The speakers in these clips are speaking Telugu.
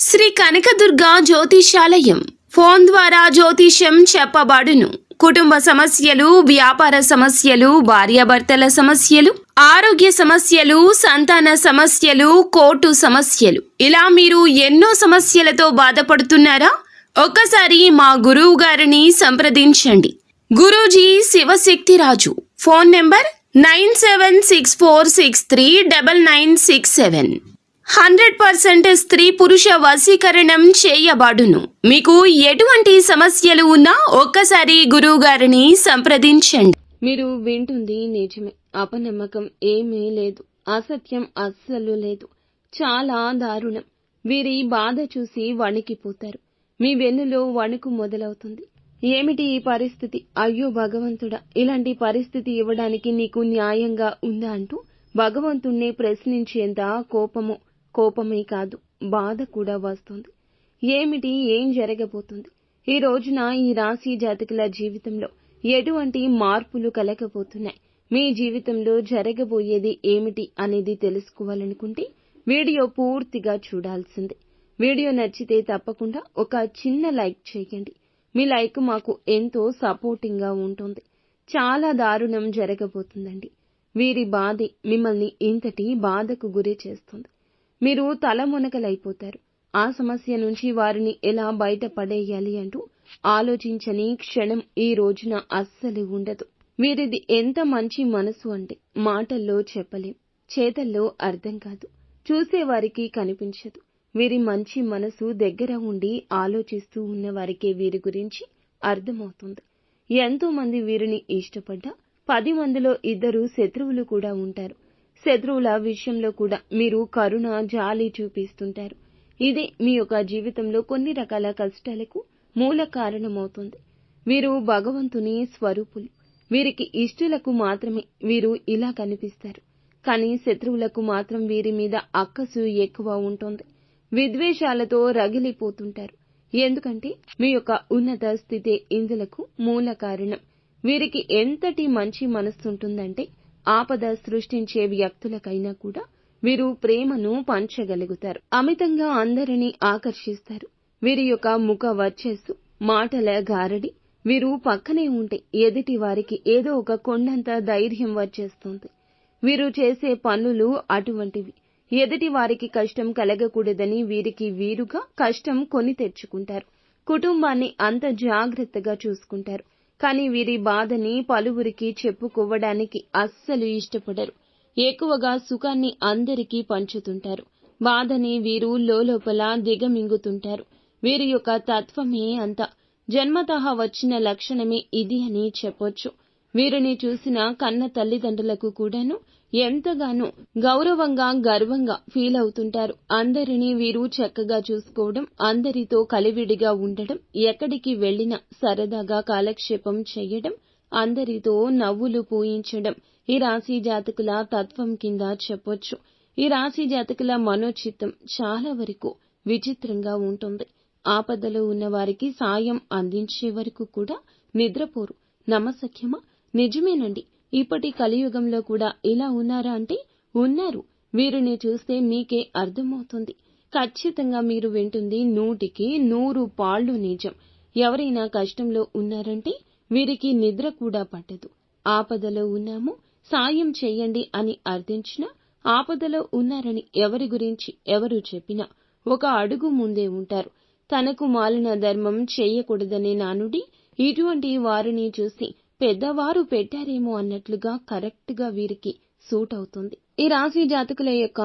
శ్రీ కనకదుర్గ జ్యోతిషాలయం ఫోన్ ద్వారా జ్యోతిష్యం చెప్పబడును. కుటుంబ సమస్యలు, వ్యాపార సమస్యలు, భార్యాభర్తల సమస్యలు, ఆరోగ్య సమస్యలు, సంతాన సమస్యలు, కోర్టు సమస్యలు, ఇలా మీరు ఎన్నో సమస్యలతో బాధపడుతున్నారా? ఒక్కసారి మా గురువు గారిని సంప్రదించండి. గురూజీ శివశక్తిరాజు. Phone number 9764639967. 100% స్త్రీ పురుష వశీకరణం చేయబడును. మీకు ఎటువంటి సమస్యలు ఉన్నా ఒక్కసారి గురువు గారిని సంప్రదించండి. మీరు వింటుంది నిజమే. అపనమ్మకం ఏమీ లేదు, అసత్యం అస్సలు లేదు. చాలా దారుణం. వీరి బాధ చూసి వణికిపోతారు. మీ వెన్నులో వణుకు మొదలవుతుంది. ఏమిటి ఈ పరిస్థితి? అయ్యో భగవంతుడా, ఇలాంటి పరిస్థితి ఇవ్వడానికి నీకు న్యాయంగా ఉందా అంటూ భగవంతుణ్ణి ప్రశ్నించేంత కోపమే కాదు, బాధ కూడా వస్తుంది. ఏం జరగబోతుంది? ఈ రోజున ఈ రాశి జాతకుల జీవితంలో ఎటువంటి మార్పులు కలగబోతున్నాయి? మీ జీవితంలో జరగబోయేది ఏమిటి అనేది తెలుసుకోవాలనుకుంటే వీడియో పూర్తిగా చూడాల్సిందే. వీడియో నచ్చితే తప్పకుండా ఒక చిన్న లైక్ చేయండి. మీ లైక్ మాకు ఎంతో సపోర్టింగ్ గా ఉంటుంది. చాలా దారుణం జరగబోతుందండి. వీరి బాధే మిమ్మల్ని ఇంతటి బాధకు గురి చేస్తుంది. మీరు తలమునకలైపోతారు. ఆ సమస్య నుంచి వారిని ఎలా బయటపడేయాలి అంటూ ఆలోచించని క్షణం ఈ రోజున అస్సలు ఉండదు. వీరిది ఎంత మంచి మనసు అంటే మాటల్లో చెప్పలేం, చేతల్లో అర్థం కాదు, చూసేవారికి కనిపించదు. వీరి మంచి మనసు దగ్గర ఉండి ఆలోచిస్తూ ఉన్న వారికే వీరి గురించి అర్థమవుతుంది. ఎంతో మంది వీరిని ఇష్టపడ్డా 10 మందిలో 2 శత్రువులు కూడా ఉంటారు. శత్రువుల విషయంలో కూడా మీరు కరుణ, జాలి చూపిస్తుంటారు. ఇది మీ యొక్క జీవితంలో కొన్ని రకాల కష్టాలకు మూల కారణమవుతుంది. వీరు భగవంతుని స్వరూపులు. వీరికి ఇష్టులకు మాత్రమే వీరు ఇలా కనిపిస్తారు. కానీ శత్రువులకు మాత్రం వీరి మీద అక్కసు ఎక్కువ ఉంటుంది. విద్వేషాలతో రగిలిపోతుంటారు. ఎందుకంటే మీ యొక్క ఉన్నత స్థితే ఇందులకు మూల కారణం. వీరికి ఎంతటి మంచి మనస్సుంటుందంటే ఆపద సృష్టించే వ్యక్తులకైనా కూడా వీరు ప్రేమను పంచగలుగుతారు. అమితంగా అందరినీ ఆకర్షిస్తారు. వీరి యొక్క ముఖ వర్చస్సు, మాటల గారడి, వీరు పక్కనే ఉంటే ఎదుటి వారికి ఏదో ఒక కొండంత ధైర్యం వచ్చేస్తుంది. వీరు చేసే పనులు అటువంటివి. ఎదుటి వారికి కష్టం కలగకూడదని వీరికి వీరుగా కష్టం కొని తెచ్చుకుంటారు. కుటుంబాన్ని అంత జాగ్రత్తగా చూసుకుంటారు. కానీ వీరి బాధని పలువురికి చెప్పుకోవడానికి అస్సలు ఇష్టపడరు. ఎక్కువగా సుఖాన్ని అందరికీ పంచుతుంటారు. బాధని వీరు లోపల దిగమింగుతుంటారు. వీరి యొక్క తత్వమే అంత. జన్మతః వచ్చిన లక్షణమే ఇది అని చెప్పొచ్చు. వీరిని చూసిన కన్న తల్లిదండ్రులకు కూడాను ఎంతగానో గౌరవంగా, గర్వంగా ఫీల్ అవుతుంటారు. అందరినీ వీరు చక్కగా చూసుకోవడం, అందరితో కలివిడిగా ఉండడం, ఎక్కడికి వెళ్లినా సరదాగా కాలక్షేపం చేయడం, అందరితో నవ్వులు పూయించడం ఈ రాశి జాతకుల తత్వం కింద చెప్పొచ్చు. ఈ రాశి జాతకుల మనోచిత్తం చాలా వరకు విచిత్రంగా ఉంటుంది. ఆపదలో ఉన్న వారికి సాయం అందించే వరకు కూడా నిద్రపోరు. నమ్మశక్యమా? నిజమేనండి. ఇప్పటి కలియుగంలో కూడా ఇలా ఉన్నారా అంటే ఉన్నారు. వీరిని చూస్తే మీకే అర్థమవుతుంది. ఖచ్చితంగా మీరు వింటుంది 100కి 100 పాళ్ళు నిజం. ఎవరైనా కష్టంలో ఉన్నారంటే వీరికి నిద్ర కూడా పట్టదు. ఆపదలో ఉన్నాము, సాయం చెయ్యండి అని అర్థించినా, ఆపదలో ఉన్నారని ఎవరి గురించి ఎవరు చెప్పినా ఒక అడుగు ముందే ఉంటారు. తనకు మాలిన ధర్మం చెయ్యకూడదనే నానుడి ఇటువంటి వారిని చూసి పెద్దవారు పెట్టారేమో అన్నట్లుగా కరెక్ట్ గా వీరికి సూట్ అవుతుంది. ఈ రాశి జాతకుల యొక్క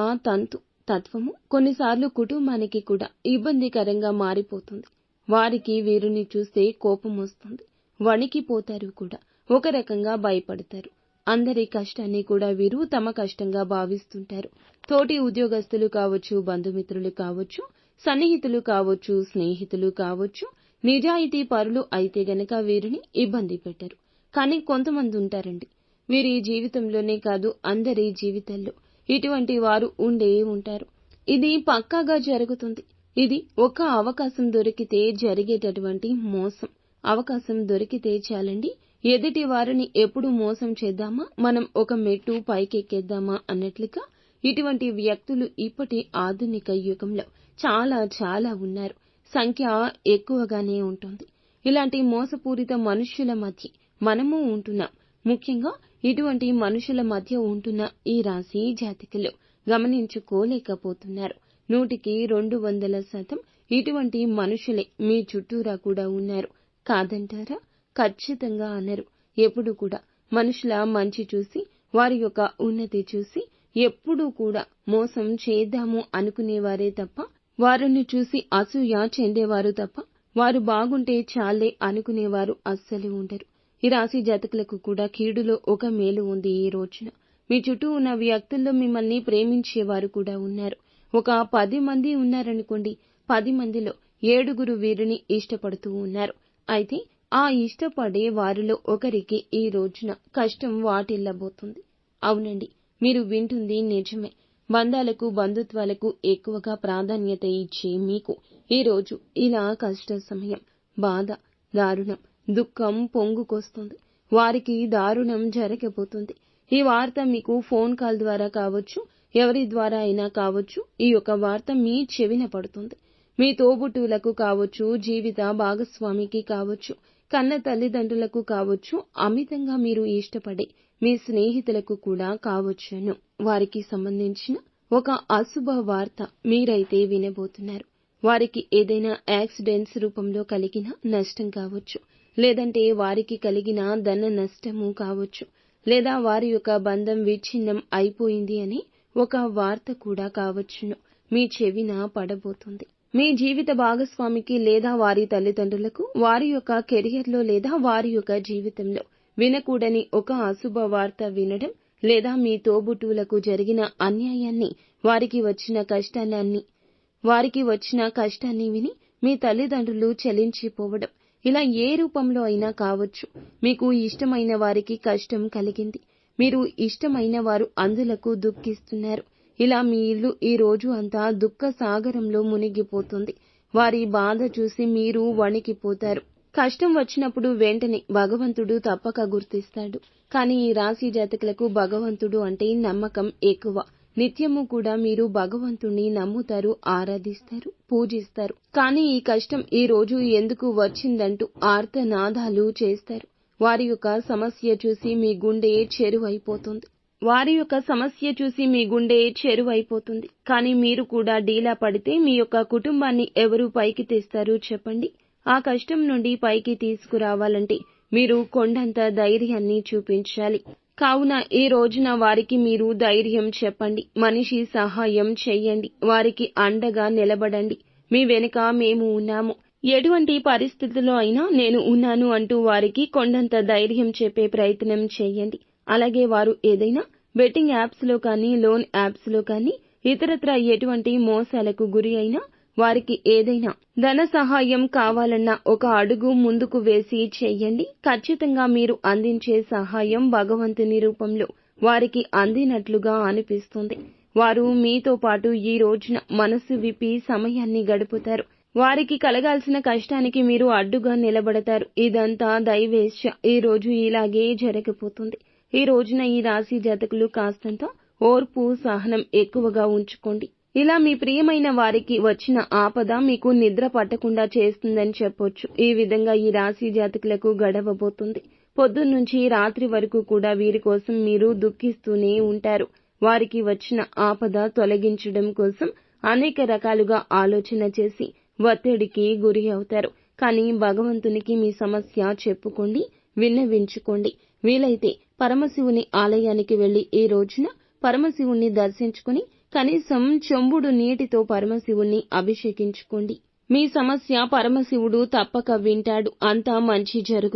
తత్వము కొన్నిసార్లు కుటుంబానికి కూడా ఇబ్బందికరంగా మారిపోతుంది. వారికి వీరిని చూస్తే కోపం వస్తుంది, వణికిపోతారు కూడా, ఒక రకంగా భయపడతారు. అందరి కష్టాన్ని కూడా వీరు తమ కష్టంగా భావిస్తుంటారు. తోటి ఉద్యోగస్తులు కావచ్చు, బంధుమిత్రులు కావచ్చు, సన్నిహితులు కావచ్చు, స్నేహితులు కావచ్చు, నిజాయితీ పరులు అయితే గనక వీరిని ఇబ్బంది పెట్టరు. కానీ కొంతమంది ఉంటారండి, వీరి జీవితంలోనే కాదు అందరి జీవితాల్లో ఇటువంటి వారు ఉండే ఉంటారు. ఇది పక్కాగా జరుగుతుంది. ఇది ఒక అవకాశం దొరికితే జరిగేటటువంటి మోసం. అవకాశం దొరికితే చాలండి, ఎదుటి వారిని ఎప్పుడు మోసం చేద్దామా, మనం ఒక మెట్టు పైకెక్కేద్దామా అన్నట్లుగా ఇటువంటి వ్యక్తులు ఇప్పటి ఆధునిక యుగంలో చాలా చాలా ఉన్నారు. సంఖ్య ఎక్కువగానే ఉంటుంది. ఇలాంటి మోసపూరిత మనుష్యుల మధ్య మనము ఉంటున్నాం. ముఖ్యంగా ఇటువంటి మనుషుల మధ్య ఉంటున్న ఈ రాశి జాతకులు గమనించుకోలేకపోతున్నారు. 100కి 200% ఇటువంటి మనుషులే మీ చుట్టూరా కూడా ఉన్నారు. కాదంటారా? ఖచ్చితంగా అనరు. ఎప్పుడు కూడా మనుషుల మంచి చూసి, వారి యొక్క ఉన్నతి చూసి ఎప్పుడూ కూడా మోసం చేద్దాము అనుకునేవారే తప్ప, వారిని చూసి అసూయ చెందేవారు తప్ప, వారు బాగుంటే చాలే అనుకునేవారు అస్సలు ఉండరు. ఈ రాశి జాతకులకు కూడా కీడులో ఒక మేలు ఉంది. ఈ రోజున మీ చుట్టూ ఉన్న వ్యక్తుల్లో మిమ్మల్ని ప్రేమించేవారు కూడా ఉన్నారు. ఒక 10 మంది ఉన్నారనుకోండి, 10 మందిలో 7 వీరిని ఇష్టపడుతూ ఉన్నారు. అయితే ఆ ఇష్టపడే వారిలో ఒకరికి ఈ రోజున కష్టం వాటిల్లబోతుంది. అవునండి, మీరు వింటుంది నిజమే. బంధాలకు, బంధుత్వాలకు ఎక్కువగా ప్రాధాన్యత ఇచ్చే మీకు ఈ రోజు ఇలా కష్ట సమయం, బాధ, దారుణం, దుఃఖం పొంగుకొస్తుంది. వారికి దారుణం జరగబోతుంది. ఈ వార్త మీకు ఫోన్ కాల్ ద్వారా కావచ్చు, ఎవరి ద్వారా అయినా కావచ్చు, ఈ యొక్క వార్త మీ చెవిన పడుతుంది. మీ తోబుట్టువులకు కావచ్చు, జీవిత భాగస్వామికి కావచ్చు, కన్న తల్లిదండ్రులకు కావచ్చు, అమితంగా మీరు ఇష్టపడే మీ స్నేహితులకు కూడా కావచ్చును. వారికి సంబంధించిన ఒక అశుభ వార్త మీరైతే వినబోతున్నారు. వారికి ఏదైనా యాక్సిడెంట్స్ రూపంలో కలిగిన నష్టం కావచ్చు, లేదంటే వారికి కలిగిన ధన నష్టము కావచ్చు, లేదా వారి యొక్క బంధం విచ్ఛిన్నం అయిపోయింది అని ఒక వార్త కూడా కావచ్చును మీ చెవిన పడబోతుంది. మీ జీవిత భాగస్వామికి లేదా వారి తల్లిదండ్రులకు వారి యొక్క కెరియర్లో లేదా వారి యొక్క జీవితంలో వినకూడని ఒక అశుభ వార్త వినడం, లేదా మీ తోబుట్టువులకు జరిగిన అన్యాయాన్ని, వారికి వచ్చిన కష్టాన్ని విని మీ తల్లిదండ్రులు చలించిపోవడం, ఇలా ఏ రూపంలో అయినా కావచ్చు. మీకు ఇష్టమైన వారికి కష్టం కలిగింది, మీరు ఇష్టమైన వారు అందులకు దుఃఖిస్తున్నారు. ఇలా మీ ఇల్లు ఈ రోజు అంతా దుఃఖ సాగరంలో మునిగిపోతుంది. వారి బాధ చూసి మీరు వణికిపోతారు. కష్టం వచ్చినప్పుడు వెంటనే భగవంతుడు తప్పక గుర్తిస్తాడు. కానీ ఈ రాశి జాతకులకు భగవంతుడు అంటే నమ్మకం ఎక్కువ. నిత్యము కూడా మీరు భగవంతుణ్ణి నమ్ముతారు, ఆరాధిస్తారు, పూజిస్తారు. కానీ ఈ కష్టం ఈ రోజు ఎందుకు వచ్చిందంటూ ఆర్తనాదాలు చేస్తారు. వారి యొక్క సమస్య చూసి మీ గుండె చెరువైపోతుంది. కానీ మీరు కూడా డీలా పడితే మీ యొక్క కుటుంబాన్ని ఎవరు పైకి తెస్తారు చెప్పండి? ఆ కష్టం నుండి పైకి తీసుకురావాలంటే మీరు కొండంత ధైర్యాన్ని చూపించాలి. కావున ఈ రోజున వారికి మీరు ధైర్యం చెప్పండి, మనిషి సహాయం చెయ్యండి, వారికి అండగా నిలబడండి. మీ వెనుక మేము ఉన్నాము, ఎటువంటి పరిస్థితుల్లో అయినా నేను ఉన్నాను అంటూ వారికి కొండంత ధైర్యం చెప్పే ప్రయత్నం చేయండి. అలాగే వారు ఏదైనా బెట్టింగ్ యాప్స్ లో కానీ, లోన్ యాప్స్ లో కానీ, ఇతరత్ర ఎటువంటి మోసాలకు గురి అయినా, వారికి ఏదైనా ధన సహాయం కావాలన్నా ఒక అడుగు ముందుకు వేసి చెయ్యండి. ఖచ్చితంగా మీరు అందించే సహాయం భగవంతుని రూపంలో వారికి అందినట్లుగా అనిపిస్తుంది. వారు మీతో పాటు ఈ రోజున మనసు విప్పి సమయాన్ని గడుపుతారు. వారికి కలగాల్సిన కష్టానికి మీరు అడ్డుగా నిలబడతారు. ఇదంతా దైవేచ్ఛ. ఈ రోజు ఇలాగే జరగబోతుంది. ఈ రోజున ఈ రాశి జాతకులు కాస్తంత ఓర్పు, సహనం ఎక్కువగా ఉంచుకోండి. ఇలా మీ ప్రియమైన వారికి వచ్చిన ఆపద మీకు నిద్ర పట్టకుండా చేస్తుందని చెప్పొచ్చు. ఈ విధంగా ఈ రాశి జాతకులకు గడవబోతుంది. పొద్దున్నుంచి రాత్రి వరకు కూడా వీరి కోసం మీరు దుఃఖిస్తూనే ఉంటారు. వారికి వచ్చిన ఆపద తొలగించడం కోసం అనేక రకాలుగా ఆలోచన చేసి ఒత్తిడికి గురి అవుతారు. కానీ భగవంతునికి మీ సమస్య చెప్పుకోండి, విన్నవించుకోండి. వీలైతే పరమశివుని ఆలయానికి వెళ్లి ఈ రోజున పరమశివుణ్ణి దర్శించుకుని కనీసం చెంబుడు నీటితో పరమశివుణ్ణి అభిషేకించుకోండి. మీ సమస్య పరమశివుడు తప్పక వింటాడు. అంతా మంచి జరుగుతుంది.